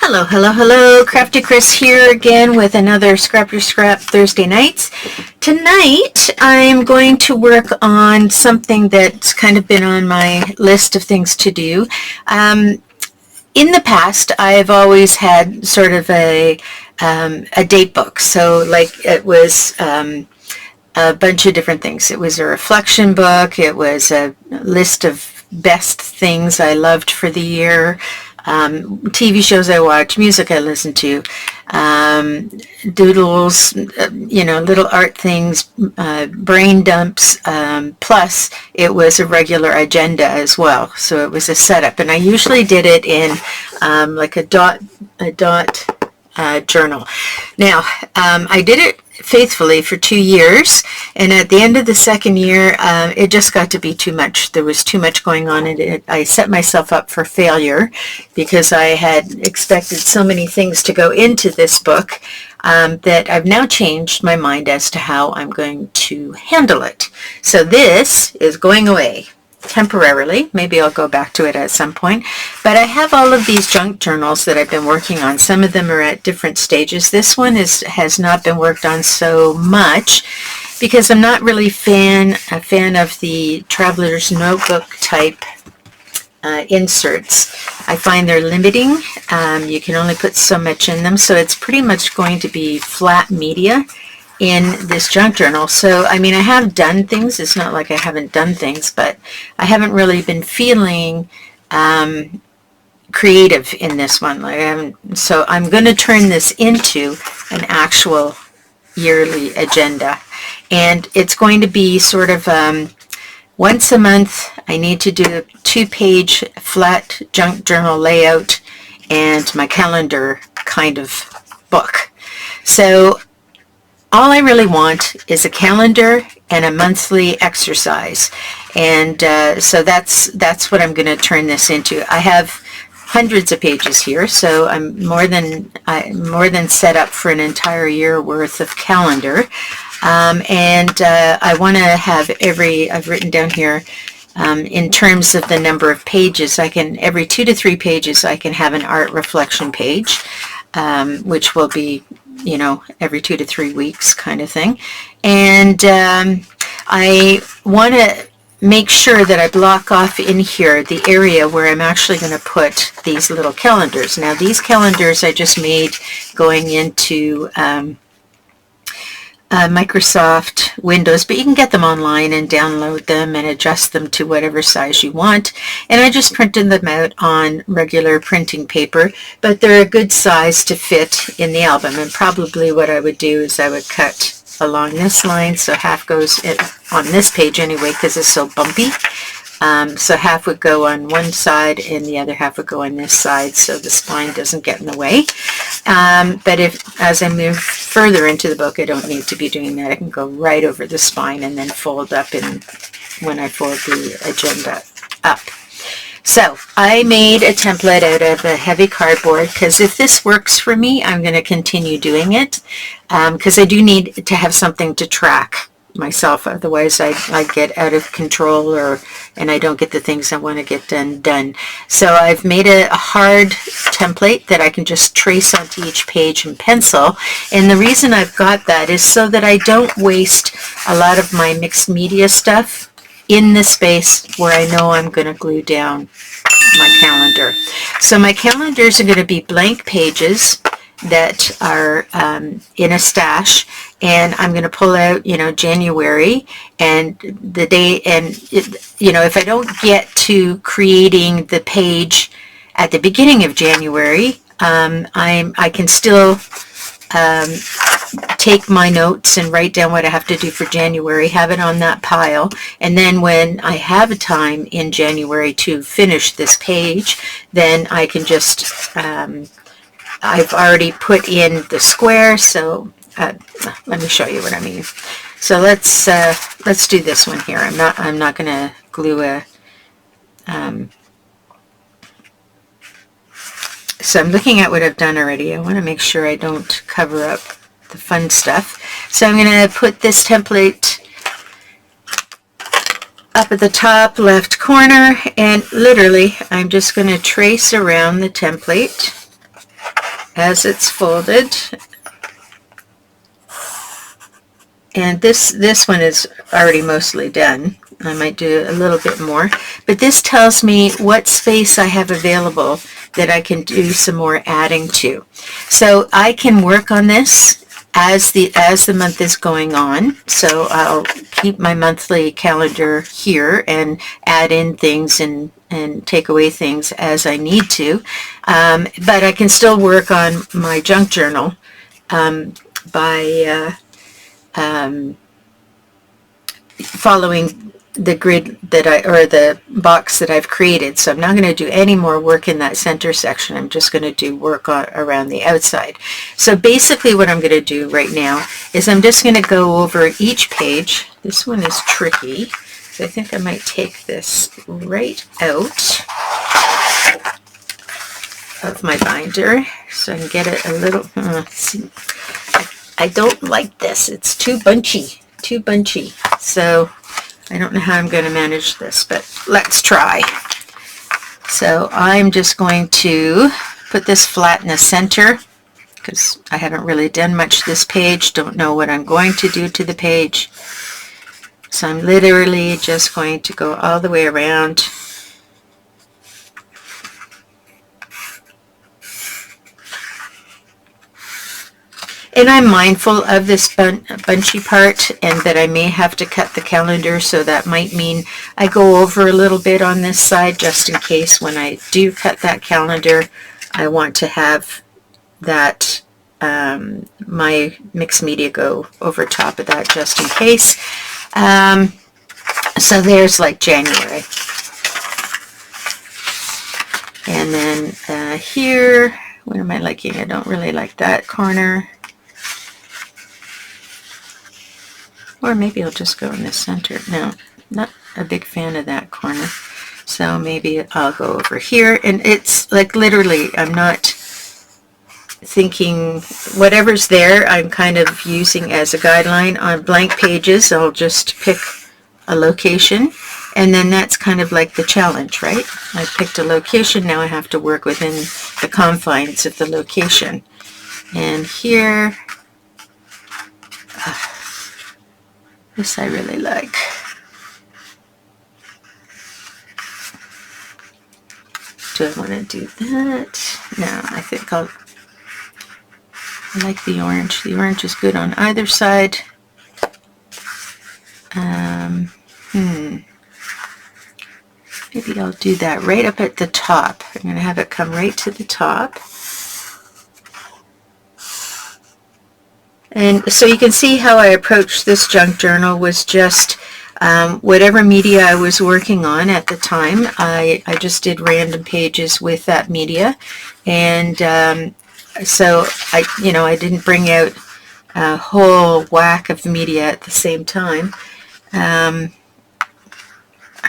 Hello, hello, hello. Crafty Chris here again with another Scrap Your Scrap Thursday nights. Tonight I'm going to work on something that's kind of been on my list of things to do. In the past, I've always had sort of a date book. So like it was a bunch of different things. It was a reflection book. It was a list of best things I loved for the year. TV shows I watch, music I listen to, doodles, little art things, brain dumps, plus it was a regular agenda as well. So it was a setup, and I usually did it in like a dot journal. Now, I did it faithfully for 2 years, and at the end of the second year it just got to be too much. There was too much going on, and I set myself up for failure because I had expected so many things to go into this book that I've now changed my mind as to how I'm going to handle it. So this is going away temporarily. Maybe I'll go back to it at some point, but I have all of these junk journals that I've been working on. Some of them are at different stages. This one has not been worked on so much because I'm not really a fan of the traveler's notebook type inserts. I find they're limiting. You can only put so much in them, so it's pretty much going to be flat media in this junk journal. So I mean, I have done things. It's not like I haven't done things, but I haven't really been feeling creative in this one. So I'm going to turn this into an actual yearly agenda, and it's going to be sort of once a month. I need to do a 2-page flat junk journal layout and my calendar kind of book. So all I really want is a calendar and a monthly exercise, and so that's what I'm going to turn this into. I have hundreds of pages here, so I'm more than set up for an entire year worth of calendar, and I want to have I've written down here in terms of the number of pages. Every 2 to 3 pages I can have an art reflection page, which will be every 2 to 3 weeks kind of thing. And I want to make sure that I block off in here the area where I'm actually going to put these little calendars. Now, these calendars I just made going into Microsoft Windows, but you can get them online and download them and adjust them to whatever size you want. And I just printed them out on regular printing paper, but they're a good size to fit in the album. And probably what I would do is I would cut along this line, so half goes on this page anyway because it's so bumpy. So half would go on one side and the other half would go on this side, so the spine doesn't get in the way. But as I move further into the book, I don't need to be doing that. I can go right over the spine and then fold up when I fold the agenda up. So I made a template out of a heavy cardboard because if this works for me, I'm going to continue doing it because I do need to have something to track myself. Otherwise I get out of control and I don't get the things I want to get done. So I've made a hard template that I can just trace onto each page in pencil, and the reason I've got that is so that I don't waste a lot of my mixed media stuff in the space where I know I'm going to glue down my calendar. So my calendars are going to be blank pages that are in a stash, and I'm going to pull out January and the day, and if I don't get to creating the page at the beginning of January, I can still take my notes and write down what I have to do for January, have it on that pile, and then when I have a time in January to finish this page, then I can just I've already put in the square, so let me show you what I mean. So let's do this one here. I'm not going to glue a. So I'm looking at what I've done already. I want to make sure I don't cover up the fun stuff. So I'm going to put this template up at the top left corner, and literally I'm just going to trace around the template as it's folded. And this one is already mostly done. I might do a little bit more, but this tells me what space I have available that I can do some more adding to. So I can work on this as the month is going on. So I'll keep my monthly calendar here and add in things and take away things as I need to. But I can still work on my junk journal by following the grid that or the box that I've created. So I'm not going to do any more work in that center section. I'm just going to do work around the outside. So basically what I'm going to do right now is I'm just going to go over each page. This one is tricky, so I think I might take this right out of my binder so I can get it a little, see, I don't like this. It's too bunchy, so I don't know how I'm going to manage this, but let's try. So I'm just going to put this flat in the center because I haven't really done much this page, don't know what I'm going to do to the page. So I'm literally just going to go all the way around. And I'm mindful of this bunchy part and that I may have to cut the calendar, so that might mean I go over a little bit on this side just in case when I do cut that calendar, I want to have that my mixed media go over top of that just in case. So there's like January. And then here, what am I liking? I don't really like that corner. Or maybe I'll just go in the center. No, not a big fan of that corner. So maybe I'll go over here. And it's like literally, I'm not thinking whatever's there, I'm kind of using as a guideline. On blank pages, I'll just pick a location. And then that's kind of like the challenge, right? I picked a location. Now I have to work within the confines of the location. And here, this I really like. Do I want to do that? No, I think I like the orange. The orange is good on either side. Maybe I'll do that right up at the top. I'm going to have it come right to the top. And so you can see how I approached this junk journal was just whatever media I was working on at the time. I just did random pages with that media, and so I didn't bring out a whole whack of media at the same time. I'm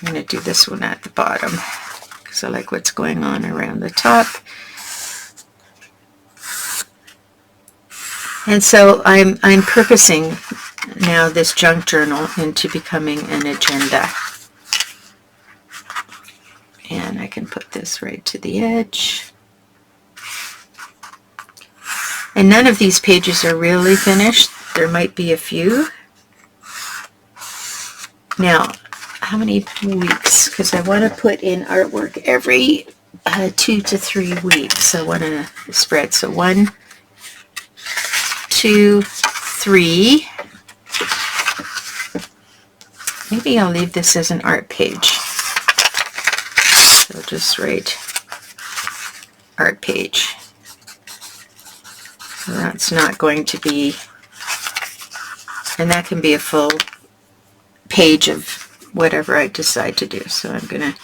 going to do this one at the bottom because I like what's going on around the top. And so I'm purposing now this junk journal into becoming an agenda. And I can put this right to the edge. And none of these pages are really finished. There might be a few. Now, how many weeks? Because I want to put in artwork every 2 to 3 weeks. I want to spread. So 1, 2, 3. Maybe I'll leave this as an art page. So just write art page. So that's not going to be, and that can be a full page of whatever I decide to do. So I'm going to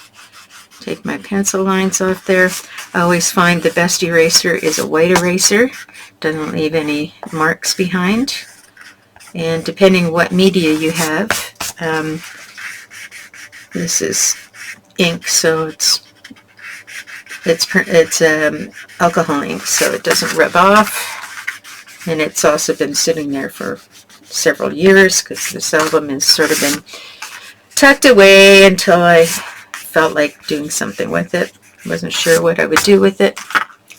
take my pencil lines off there. I always find the best eraser is a white eraser. Doesn't leave any marks behind. And depending what media you have, this is ink, so it's alcohol ink, so it doesn't rub off. And it's also been sitting there for several years because this album has sort of been tucked away until I felt like doing something with it. Wasn't sure what I would do with it.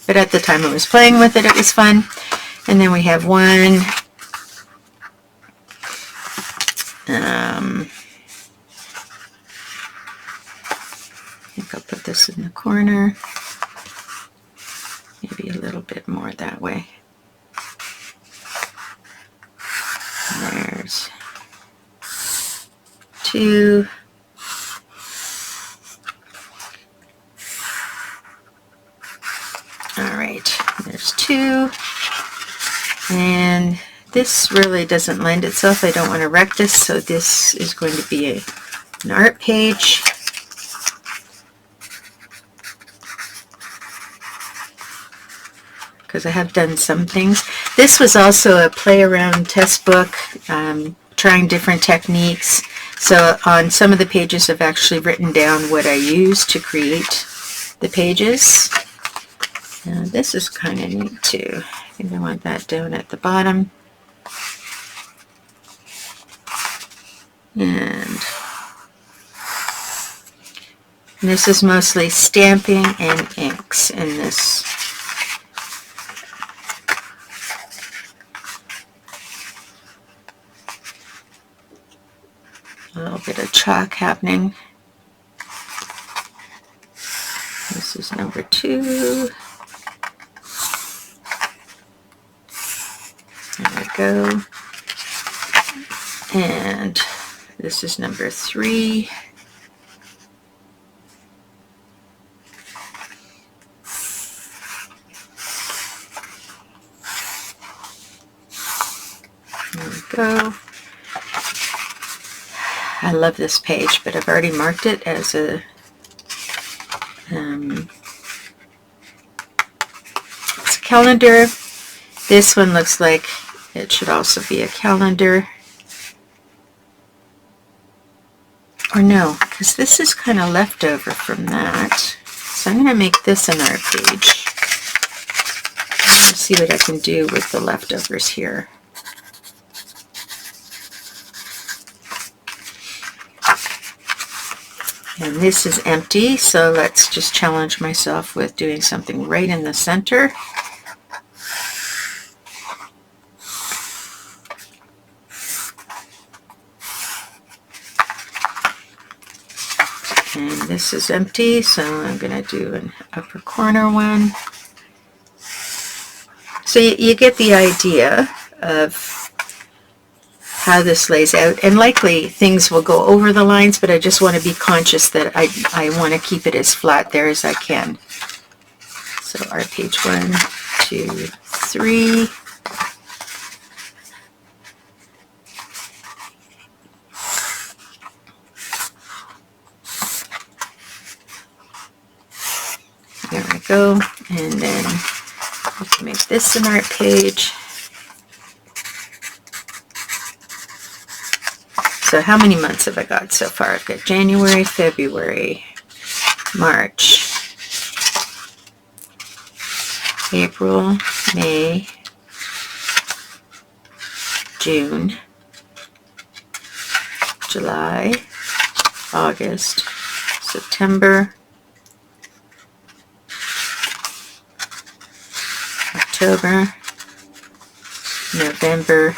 but at the time I was playing with it, it was fun. And then we have one I think I'll put this in the corner, maybe a little bit more that way. There's two. All right, there's two. And this really doesn't lend itself. I don't want to wreck this, so this is going to be an art page. Because I have done some things. This was also a play around test book, trying different techniques. So on some of the pages I've actually written down what I use to create the pages. Now this is kind of neat too. I think I want that down at the bottom. And this is mostly stamping and inks in this. A little bit of chalk happening. This is number 2. There we go. And this is number 3. There we go. I love this page, but I've already marked it as a it's a calendar. This one looks like it should also be a calendar. Or no, because this is kind of leftover from that. So I'm going to make this an art page. Let's see what I can do with the leftovers here. And this is empty, so let's just challenge myself with doing something right in the center. And this is empty, so I'm going to do an upper corner one. So you get the idea of how this lays out, and likely things will go over the lines, but I just want to be conscious that I want to keep it as flat there as I can. So art page 1, 2, 3. There we go, and then we can make this an art page. So how many months have I got so far? I've got January, February, March, April, May, June, July, August, September, October, November,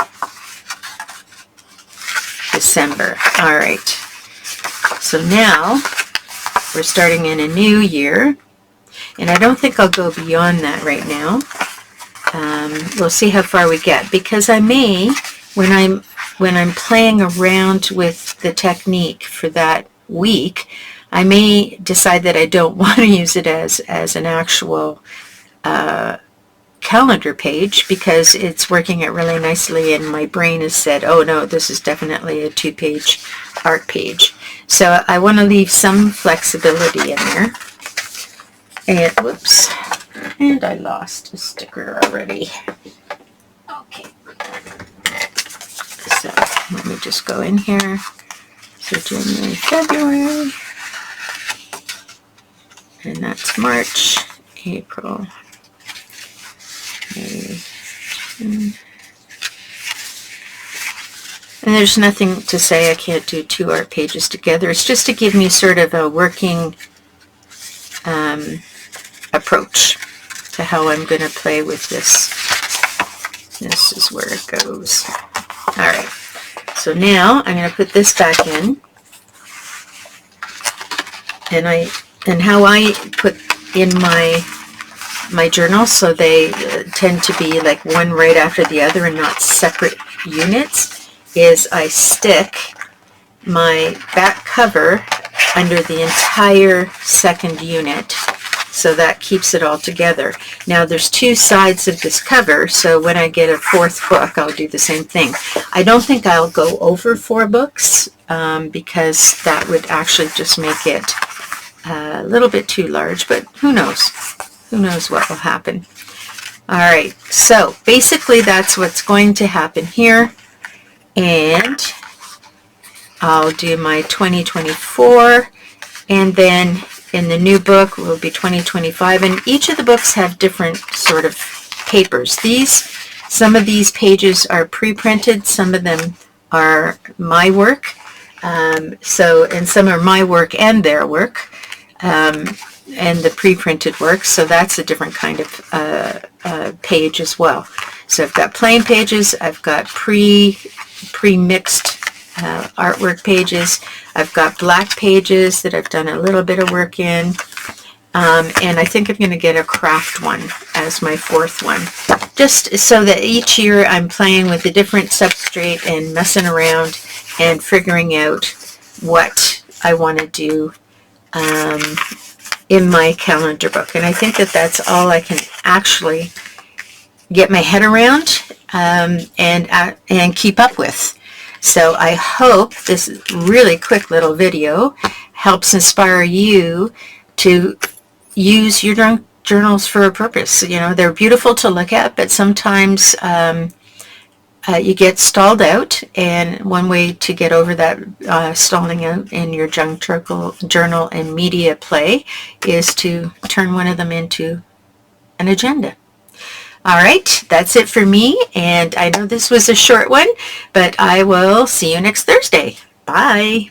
December. All right. So now we're starting in a new year, and I don't think I'll go beyond that right now. We'll see how far we get, because I may, when I'm playing around with the technique for that week, I may decide that I don't want to use it as an actual calendar page, because it's working out really nicely and my brain has said, oh no, this is definitely a 2-page art page. So I want to leave some flexibility in there. And whoops, and I lost a sticker already. Okay, so let me just go in here. So January, February, and that's March, April, May, June. And there's nothing to say I can't do 2 art pages together. It's just to give me sort of a working approach. to how I'm going to play with this. This is where it goes. All right, so now I'm going to put this back in, and how I put in my journals, so they tend to be like one right after the other and not separate units, is I stick my back cover under the entire second unit, so that keeps it all together. Now there's two sides of this cover, so when I get a fourth book, I'll do the same thing. I don't think I'll go over 4 books because that would actually just make it a little bit too large, but who knows? Who knows what will happen? All right, so basically that's what's going to happen here, and I'll do my 2024, and then in the new book will be 2025, and each of the books have different sort of papers. Some of these pages are pre-printed, some of them are my work, and some are my work and their work, and the pre-printed work, so that's a different kind of page as well. So I've got plain pages, I've got pre-mixed artwork pages, I've got black pages that I've done a little bit of work in, and I think I'm going to get a craft one as my fourth one, just so that each year I'm playing with a different substrate and messing around and figuring out what I want to do in my calendar book. And I think that that's all I can actually get my head around and keep up with. So I hope this really quick little video helps inspire you to use your journals for a purpose. You know, they're beautiful to look at, but sometimes you get stalled out, and one way to get over that stalling out in your junk journal and media play is to turn one of them into an agenda. All right, that's it for me, and I know this was a short one, but I will see you next Thursday. Bye.